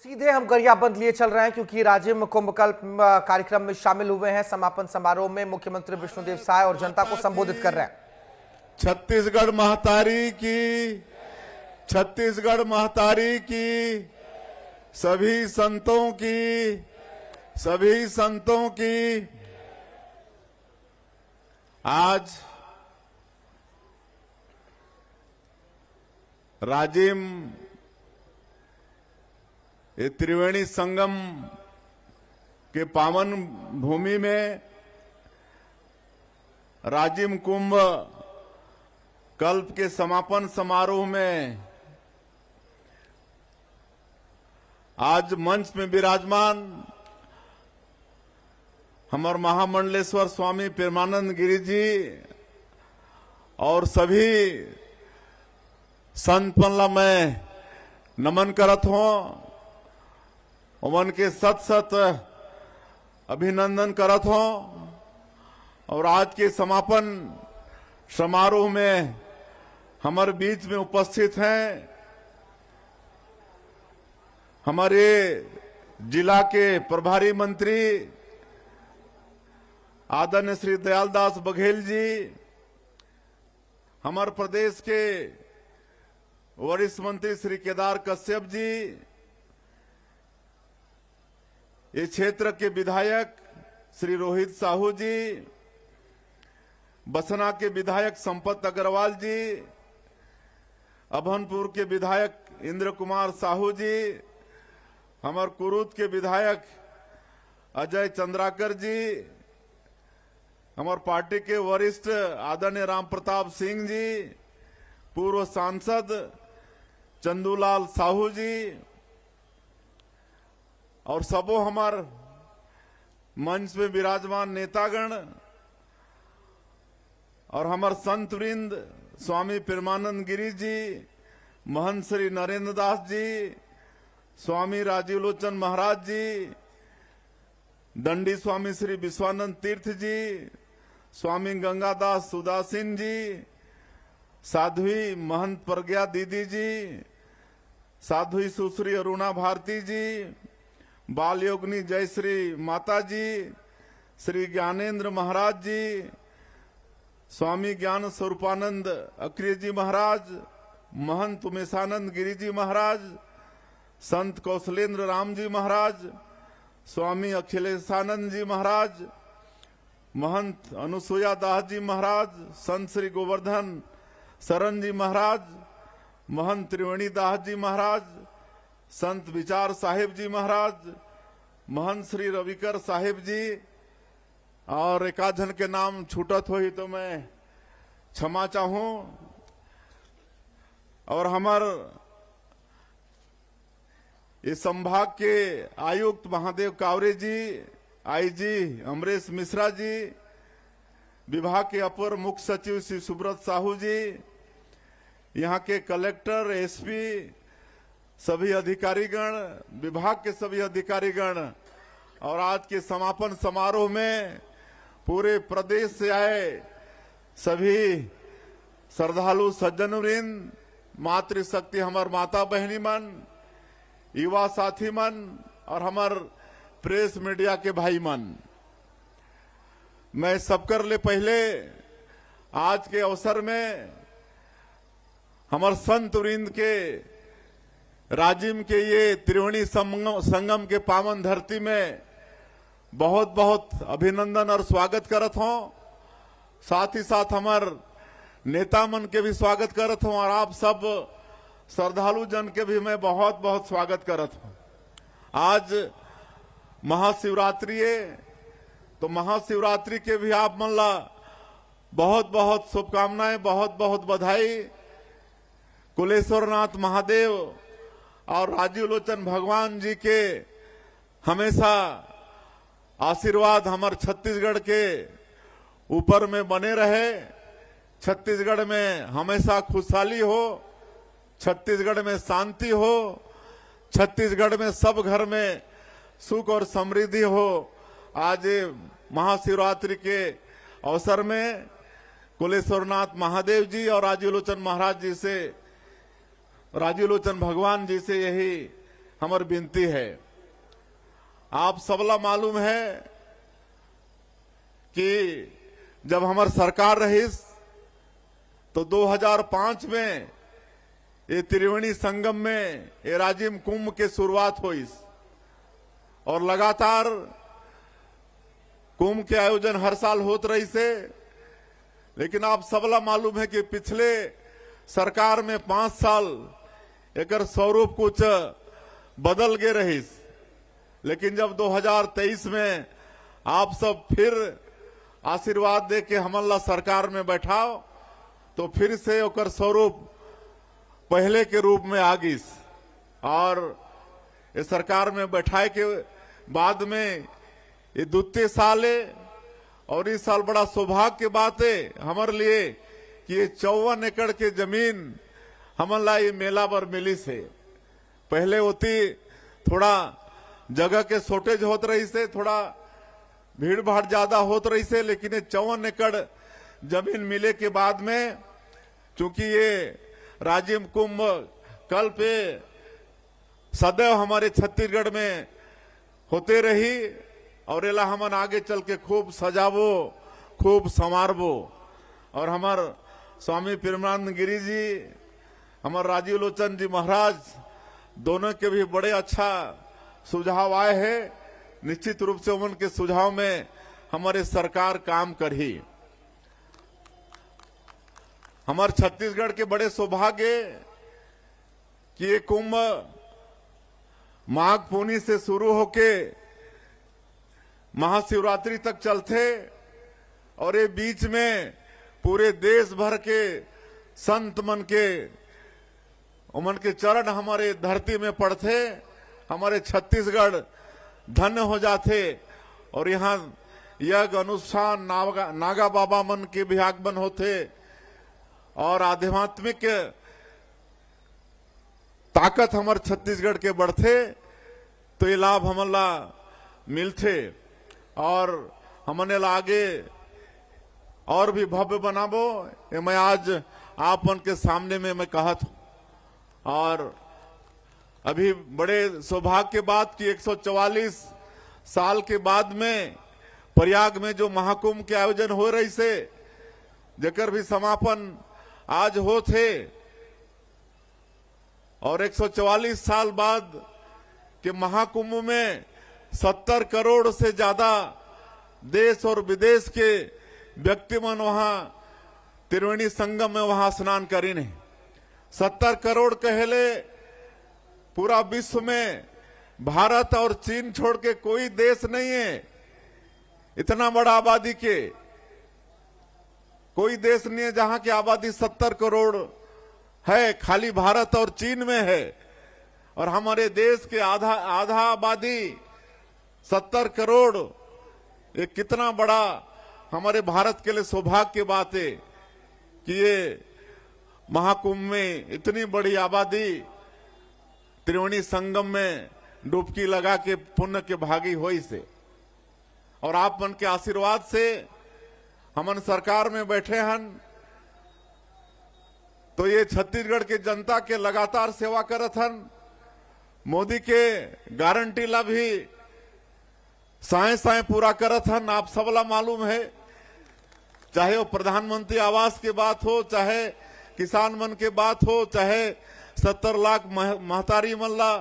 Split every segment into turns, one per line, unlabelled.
सीधे हम गरियाबंद लिए चल रहे हैं क्योंकि राजिम कुंभकल्प कार्यक्रम में शामिल हुए हैं। समापन समारोह में मुख्यमंत्री विष्णुदेव साय और जनता को संबोधित कर रहे हैं।
छत्तीसगढ़ महतारी की, छत्तीसगढ़ महतारी की, सभी संतों की, सभी संतों की। आज राजिम ये त्रिवेणी संगम के पावन भूमि में राजिम कुंभ कल्प के समापन समारोह में आज मंच में विराजमान हमारे महामंडलेश्वर स्वामी प्रेमानंद गिरी जी और सभी संत पल्ला में नमन करत हो, उनके सत सत अभिनंदन करत हो। और आज के समापन समारोह में हमारे बीच में उपस्थित हैं हमारे जिला के प्रभारी मंत्री आदरणीय श्री दयालदास बघेल जी, हमारे प्रदेश के वरिष्ठ मंत्री श्री केदार कश्यप जी, इस क्षेत्र के विधायक श्री रोहित साहू जी, बसना के विधायक संपत अग्रवाल जी, अभनपुर के विधायक इंद्र कुमार साहू जी, हमार कुरुत के विधायक अजय चंद्राकर जी, हमार पार्टी के वरिष्ठ आदरणीय राम प्रताप सिंह जी, पूर्व सांसद चंदूलाल साहू जी और सबो हमार मंच में विराजमान नेतागण और हमार संत वृंद स्वामी प्रेमानंद गिरी जी, महंत श्री नरेंद्र दास जी, स्वामी राजीव लोचन महाराज जी, दंडी स्वामी श्री विश्वानंद तीर्थ जी, स्वामी गंगादास सुदासीन जी, साध्वी महंत प्रज्ञा दीदी जी, साध्वी सुश्री अरुणा भारती जी, बाल योगिनी जयश्री माता जी, श्री ज्ञानेन्द्र महाराज जी, स्वामी ज्ञान स्वरूपानंद अक्रिय जी महाराज, महंत उमेशानंद गिरी जी महाराज, संत कौशलेंद्र राम जी महाराज, स्वामी अखिलेशानंद जी महाराज, महंत अनुसुया दास जी महाराज, संत श्री गोवर्धन शरण जी महाराज, महंत त्रिवेणी दास जी महाराज, संत विचार साहिब जी महाराज, महंत श्री रविकर साहिब जी और एकाधन के नाम छूटत हो ही तो मैं क्षमा चाहूं। और हमार इस संभाग के आयुक्त महादेव कावरे जी, आईजी अमरेश मिश्रा जी, विभाग के अपर मुख्य सचिव श्री सुब्रत साहू जी, यहाँ के कलेक्टर, एसपी, सभी अधिकारीगण, विभाग के सभी अधिकारीगण और आज के समापन समारोह में पूरे प्रदेश से आए सभी श्रद्धालु सज्जन वृंद, मातृशक्ति हमार माता बहनी मन, युवा साथी मन और हमार प्रेस मीडिया के भाई मन, मैं सब कर ले पहले आज के अवसर में हमार संत वृंद के राजिम के ये त्रिवेणी संगम के पावन धरती में बहुत बहुत अभिनंदन और स्वागत करत हूं। साथ ही साथ हमार नेता मन के भी स्वागत करत हूं और आप सब श्रद्धालु जन के भी मैं बहुत बहुत स्वागत करत हूं। आज महाशिवरात्रि है तो महाशिवरात्रि के भी आप मन ला बहुत बहुत शुभकामनाएं, बहुत बहुत बधाई। कुलेश्वरनाथ महादेव और राजीव लोचन भगवान जी के हमेशा आशीर्वाद हमारे छत्तीसगढ़ के ऊपर में बने रहे। छत्तीसगढ़ में हमेशा खुशहाली हो, छत्तीसगढ़ में शांति हो, छत्तीसगढ़ में सब घर में सुख और समृद्धि हो। आज महाशिवरात्रि के अवसर में कुलेश्वरनाथ महादेव जी और राजीव लोचन महाराज जी से, राजीव लोचन भगवान जी से यही हमार विनती है। आप सबला मालूम है कि जब हमार सरकार रहीस तो 2005 में ये त्रिवेणी संगम में ये राजिम कुंभ के शुरुआत हुई और लगातार कुंभ के आयोजन हर साल होत रही से। लेकिन आप सबला मालूम है कि पिछले सरकार में 5 साल एकर स्वरूप कुछ बदल गए रहीस। लेकिन जब 2023 में आप सब फिर आशीर्वाद दे के हमला सरकार में बैठाओ तो फिर से ओकर स्वरूप पहले के रूप में आ गई और इस सरकार में बैठाए के बाद में ये द्वितीय साल है। और इस साल बड़ा सौभाग्य की बात है हमारे लिए कि ये 54 एकड़ के जमीन हमला ये मेला पर मिली से। पहले होती थोड़ा जगह के शॉर्टेज होत रही से, थोड़ा भीड़ भाड़ ज्यादा होत रही से, लेकिन ये 54 एकड़ जमीन मिले के बाद में चूंकि ये राजिम कुंभ कल पे सदैव हमारे छत्तीसगढ़ में होते रही और एला हमन आगे चल के खूब सजावो, खूब संवारबो। और हमार स्वामी प्रेमानंद गिरी जी, हमार राजीव लोचन जी महाराज, दोनों के भी बड़े अच्छा सुझाव आए हैं। निश्चित रूप से उनके सुझाव में हमारे सरकार काम करी। हमारे छत्तीसगढ़ के बड़े सौभाग्य कि ये कुंभ माघ पूर्णिमा से शुरू होके महाशिवरात्रि तक चलते और ये बीच में पूरे देश भर के संत मन के उमन के चरण हमारे धरती में पड़ते। हमारे छत्तीसगढ़ धन्य हो जाते और यहाँ यज्ञ अनुष्ठान नागा बाबा मन के भी आगमन होते और आध्यात्मिक ताकत हमारे छत्तीसगढ़ के बढ़ते तो ये लाभ हमला मिलते और हमने आगे और भी भव्य बनाबो। ये मैं आज आप उनके सामने में मैं कहत हूं। और अभी बड़े सौभाग्य के बात कि 144 साल के बाद में प्रयाग में जो महाकुंभ के आयोजन हो रही से, जेकर भी समापन आज हो थे और 144 साल बाद के महाकुंभ में 70 करोड़ से ज्यादा देश और विदेश के व्यक्ति मन वहां त्रिवेणी संगम में वहां स्नान करीने। 70 करोड़ कहले पूरा विश्व में भारत और चीन छोड़ के कोई देश नहीं है। इतना बड़ा आबादी के कोई देश नहीं है जहां की आबादी 70 करोड़ है, खाली भारत और चीन में है। और हमारे देश के आधा आबादी 70 करोड़, ये कितना बड़ा हमारे भारत के लिए सौभाग्य की बात है कि ये महाकुंभ में इतनी बड़ी आबादी त्रिवेणी संगम में डुबकी लगा के पुण्य के भागी होई से। और आप मन के आशीर्वाद से हमन सरकार में बैठे हन तो ये छत्तीसगढ़ के जनता के लगातार सेवा करत हन। मोदी के गारंटी ला भी साए साए पूरा करत हन। आप सबला मालूम है, चाहे वो प्रधानमंत्री आवास की बात हो, चाहे किसान मन के बात हो, चाहे 70 लाख महतारी मल्ला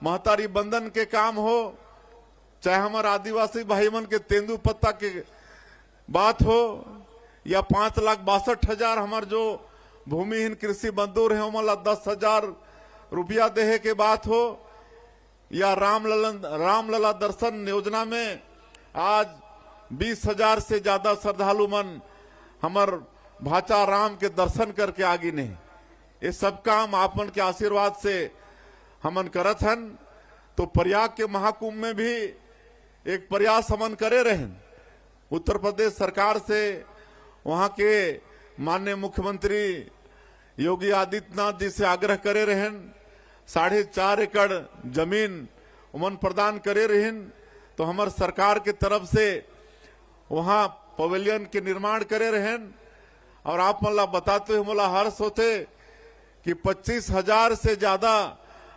महतारी बंधन के काम हो, चाहे हमारे आदिवासी भाई मन के तेंदू पत्ता के बात हो, या 5,62,000 हमारे जो भूमिहीन कृषि मजदूर है उमला 10,000 रुपया देहे के बात हो, या रामलला दर्शन योजना में आज 20,000 से ज्यादा श्रद्धालु मन हमार भाचा राम के दर्शन करके आगे नहीं। ये सब काम आपन के आशीर्वाद से हमन करत हन। तो प्रयाग के महाकुंभ में भी एक प्रयास हमन करे रहें। उत्तर प्रदेश सरकार से वहां के माननीय मुख्यमंत्री योगी आदित्यनाथ जी से आग्रह करे रहें 4.5 एकड़ जमीन उमन प्रदान करे रहें। तो हमार सरकार के तरफ से वहां पवेलियन के निर्माण करे रहें। और आप मला बताते हुए मला हर्ष होते कि 25,000 से ज्यादा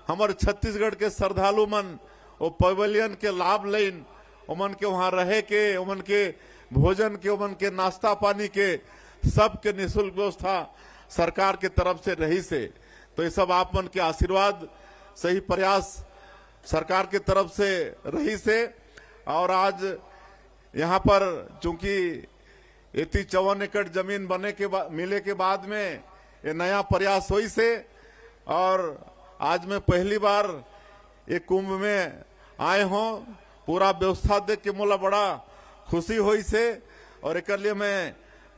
हमारे छत्तीसगढ़ के श्रद्धालु मन वो पवेलियन के लाभ लेन, उमन के वहां रहे के, उमन के भोजन के, उमन के नाश्ता पानी के सब के निःशुल्क व्यवस्था सरकार के तरफ से रही से। तो ये सब आप मन के आशीर्वाद सही प्रयास सरकार के तरफ से रही से। और आज यहाँ पर चूंकि 54 एकड़ जमीन बने के बाद मिले के बाद में ये नया प्रयास हुई से, और आज मैं पहली बार ये कुंभ में आए हों, पूरा व्यवस्था देख के मोला बड़ा खुशी हुई से। और एक लिए मैं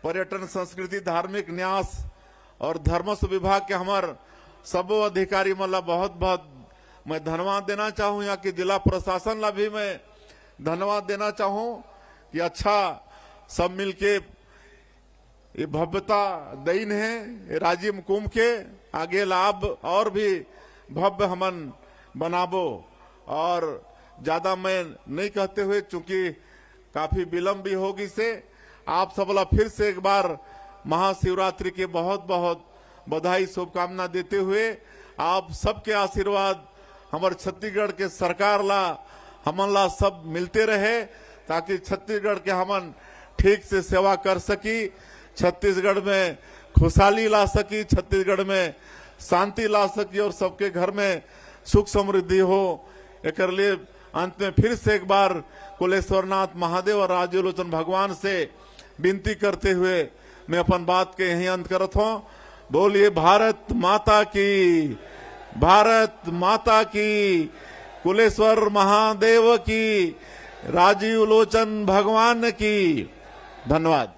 पर्यटन संस्कृति धार्मिक न्यास और धर्मस्व विभाग के हमार सबो अधिकारी मला बहुत बहुत मैं धन्यवाद देना चाहूँ। यहाँ की जिला प्रशासन ला भी मैं धन्यवाद देना चाहूँ कि अच्छा सब मिलके ये भव्यता देन है ये राजिम कुंभ के आगे लाभ और भी भव्य हमन बनाबो। और ज्यादा मैं नहीं कहते हुए चूंकि काफी विलंब भी होगी से आप सबला फिर से एक बार महाशिवरात्रि के बहुत बहुत बधाई शुभकामना देते हुए आप सबके आशीर्वाद हमारे छत्तीसगढ़ के सरकार ला हमन ला सब मिलते रहे, ताकि छत्तीसगढ़ के हमन ठीक से सेवा कर सकी, छत्तीसगढ़ में खुशहाली ला सकी, छत्तीसगढ़ में शांति ला सकी और सबके घर में सुख समृद्धि हो। एक लिए अंत में फिर से एक बार कुलेश्वरनाथ महादेव और राजलोचन भगवान से विनती करते हुए मैं अपन बात के यही अंत करत हूँ। बोलिए भारत माता की, भारत माता की, कुलेश्वर महादेव की, राजीव लोचन भगवान की। धन्यवाद।